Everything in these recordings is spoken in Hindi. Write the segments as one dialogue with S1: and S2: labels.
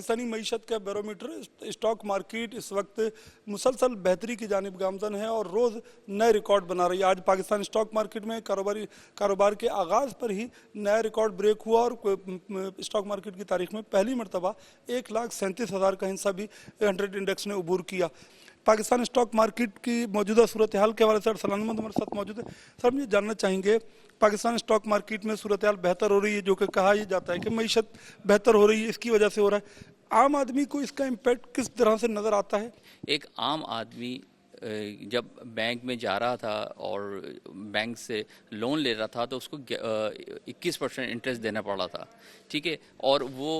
S1: पाकिस्तानी मईशत का बैरोमीटर स्टॉक मार्केट इस वक्त मुसलसल बेहतरी की जानिब गामजन है और रोज़ नए रिकॉर्ड बना रही है। आज पाकिस्तान स्टॉक मार्केट में कारोबार के आगाज़ पर ही नया रिकॉर्ड ब्रेक हुआ और स्टॉक मार्केट की तारीख में पहली मरतबा 1,37,000 का हिस्सा भी 100 इंडेक्स ने अबूर किया। पाकिस्तान स्टॉक मार्केट की मौजूदा सूरत हाल के हवाले से सलाना मंद हमारे साथ मौजूद है। सर, हम ये जानना चाहेंगे, पाकिस्तान स्टॉक मार्केट में सूरत हाल बेहतर हो रही है, जो कि कहा यह जाता है कि मईशत बेहतर हो रही है, इसकी वजह से हो रहा है। आम आदमी को इसका इम्पैक्ट किस तरह से नज़र आता है?
S2: एक आम आदमी जब बैंक में जा रहा था और बैंक से लोन ले रहा था तो उसको 21% इंटरेस्ट देना पड़ रहा था, ठीक है। और वो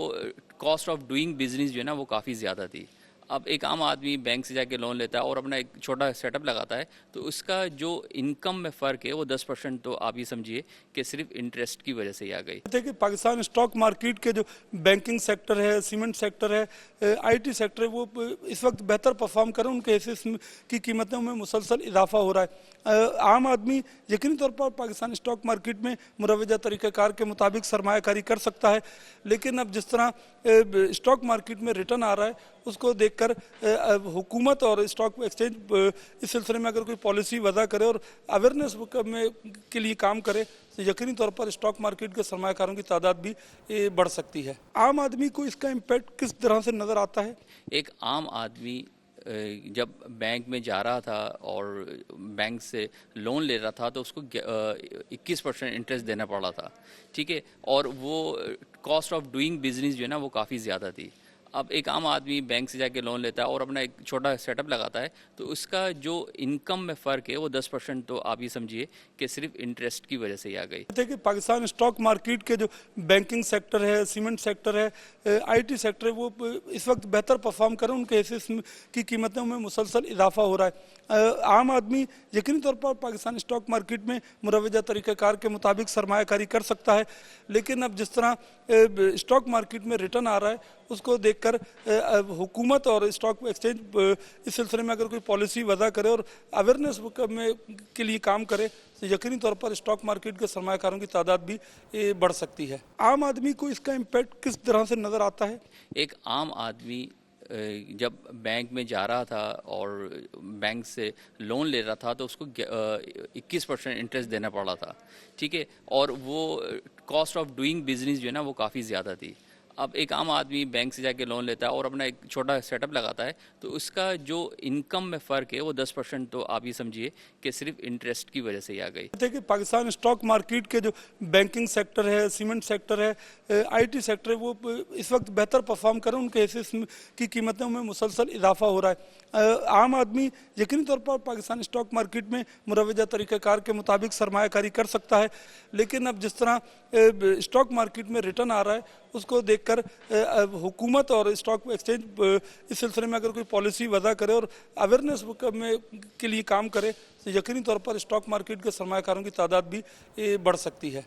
S2: कॉस्ट ऑफ डूइंग बिजनेस जो है ना वो काफ़ी ज़्यादा थी। अब एक आम आदमी बैंक से जाके लोन लेता है और अपना एक छोटा सेटअप लगाता है तो उसका जो इनकम में फ़र्क है वो 10%, तो आप ये समझिए कि सिर्फ इंटरेस्ट की वजह से ही आ गई।
S1: देखिए, पाकिस्तान स्टॉक मार्केट के जो बैंकिंग सेक्टर है, सीमेंट सेक्टर है, आईटी सेक्टर है, वो इस वक्त बेहतर परफॉर्म कर रहे हैं। उनके हिस्से की कीमतों में मुसलसल इजाफा हो रहा है। आम आदमी यकीनी तौर पर पाकिस्तान स्टॉक मार्केट में मुरवजा तरीक़ाकार के मुताबिक सरमायाकारी कर सकता है, लेकिन अब जिस तरह स्टॉक मार्केट में रिटर्न आ रहा है उसको देखकर हुकूमत और स्टॉक एक्सचेंज इस सिलसिले में अगर कोई पॉलिसी वज़ा करे और अवेयरनेस के लिए काम करे तो यकीनी तौर पर स्टॉक मार्केट के सरमायाकारों की तादाद भी बढ़ सकती है। आम आदमी को इसका इम्पैक्ट किस तरह से नज़र आता है?
S2: एक आम आदमी जब बैंक में जा रहा था और बैंक से लोन ले रहा था तो उसको 21% इंटरेस्ट देना पड़ रहा था, ठीक है। और वो कॉस्ट ऑफ डूइंग बिजनेस जो है ना वो काफ़ी ज़्यादा थी। अब एक आम आदमी बैंक से जाके लोन लेता है और अपना एक छोटा सेटअप लगाता है तो उसका जो इनकम में फ़र्क है वो 10%, तो आप ये समझिए कि सिर्फ इंटरेस्ट की वजह से ही आ गई।
S1: देखिए, पाकिस्तान स्टॉक मार्केट के जो बैंकिंग सेक्टर है, सीमेंट सेक्टर है, आईटी सेक्टर है, वो इस वक्त बेहतर परफॉर्म कर रहे हैं। उनके हिस्से की कीमतों में मुसलसल इजाफा हो रहा है। आम आदमी यकीनी तौर पर पाकिस्तान स्टॉक मार्केट में मुरवजा तरीक़ाकार के मुताबिक सरमायाकारी कर सकता है, लेकिन अब जिस तरह स्टॉक मार्केट में रिटर्न आ रहा है उसको देखकर हुकूमत और स्टॉक एक्सचेंज इस सिलसिले में अगर कोई पॉलिसी वज़ा करे और अवेयरनेस के लिए काम करे तो यकीनी तौर पर स्टॉक मार्केट के सरमायाकारों की तादाद भी बढ़ सकती है। आम आदमी को इसका इम्पैक्ट किस तरह से नज़र आता है?
S2: एक आम आदमी जब बैंक में जा रहा था और बैंक से लोन ले रहा था तो उसको 21% इंटरेस्ट देना पड़ रहा था, ठीक है। और वो कॉस्ट ऑफ डूइंग बिजनेस जो है ना वो काफ़ी ज़्यादा थी। अब एक आम आदमी बैंक से जाके लोन लेता है और अपना एक छोटा सेटअप लगाता है तो उसका जो इनकम में फ़र्क है वो 10%, तो आप ये समझिए कि सिर्फ इंटरेस्ट की वजह से ही आ गई।
S1: देखिए, पाकिस्तान स्टॉक मार्केट के जो बैंकिंग सेक्टर है, सीमेंट सेक्टर है, आईटी सेक्टर है, वो इस वक्त बेहतर परफॉर्म कर रहे हैं। उनके हिस्से की कीमतों में मुसलसल इजाफा हो रहा है। आम आदमी यकीनी तौर पर पाकिस्तान स्टॉक मार्केट में मुरवजा तरीक़ाकार के मुताबिक सरमायाकारी कर सकता है, लेकिन अब जिस तरह स्टॉक मार्केट में रिटर्न आ रहा है उसको देखकर हुकूमत और स्टॉक एक्सचेंज इस सिलसिले में अगर कोई पॉलिसी वज़ा करे और अवेयरनेस के लिए काम करे तो यकीनी तौर पर स्टॉक मार्केट के सरमायाकारों की तादाद भी बढ़ सकती है।